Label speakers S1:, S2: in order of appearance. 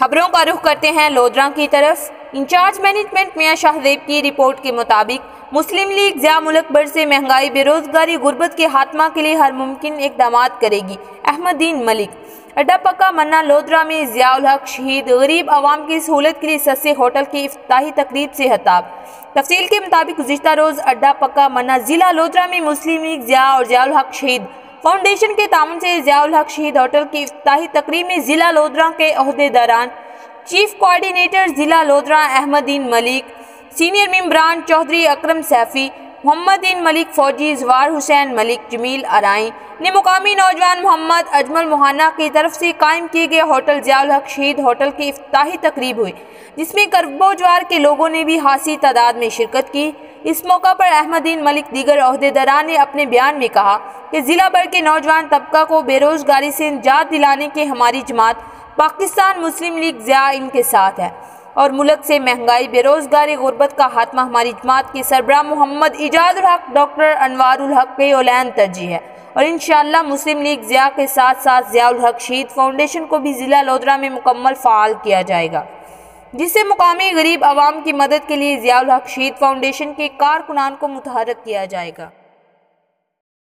S1: खबरों का रुख करते हैं लोधरा की तरफ। इंचार्ज मैनेजमेंट मियां शाहजेब की रिपोर्ट के मुताबिक मुस्लिम लीग ज़िया मुल्क भर से महंगाई, बेरोजगारी, गुर्बत के खात्मा के लिए हर मुमकिन इक़दाम करेगी। अहमदीन मलिक। अड्डा पक्का मन्ना लोधरा में ज़ियाउल हक शहीद गरीब आवाम की सहूलत के लिए सस्ते होटल की इफ्तिताही तकरीब से खिताब। तफसील के मुताबिक गुज़िश्ता रोज़ अड्डा पक्का मन्ना जिला लोधरा में मुस्लिम लीग ज़िया और ज़ियाउल हक शहीद फाउंडेशन के ताउन से ज़ियाउल हक शहीद होटल की इफ्तिताही तकरीब में जिला लोधरा के ओहदेदारान, चीफ कोऑर्डिनेटर जिला लोधरा अहमदीन मलिक, सीनियर मेंबरान चौधरी अकरम सैफी, मोहम्मदीन मलिक फौजी, जवार हुसैन मलिक, जमील अराई ने मुकामी नौजवान मोहम्मद अजमल मोहाना की तरफ से कायम किए गए होटल ज़ियाउल हक शहीद होटल की इफ्तिताही तकरीब हुई, जिसमें करबो जवार के लोगों ने भी खासी तादाद में शिरकत की। इस मौका पर अहमदीन मलिक दीगर ओहदेदारान ने अपने बयान में कहा कि जिला भर के नौजवान तबका को बेरोजगारी से निजात दिलाने के हमारी जमात पाकिस्तान मुस्लिम लीग ज़िया इनके साथ है और मुल्क से महंगाई, बेरोजगारी, गुर्बत का खात्मा हमारी जमात के सरबराह मोहम्मद इजाजुल हक, डॉक्टर अनवारुल हक के औलान तरजीह है और इंशाअल्लाह मुस्लिम लीग ज़िया के साथ साथ ज़ियाउल हक शहीद फाउंडेशन को भी जिला लोधरा में मुकम्मल फ़ाल किया जाएगा, जिससे मुकामी गरीब आवाम की मदद के लिए ज़ियाउल हक शहीद फाउंडेशन के कारकुनान को मुतहर्रिक किया जाएगा।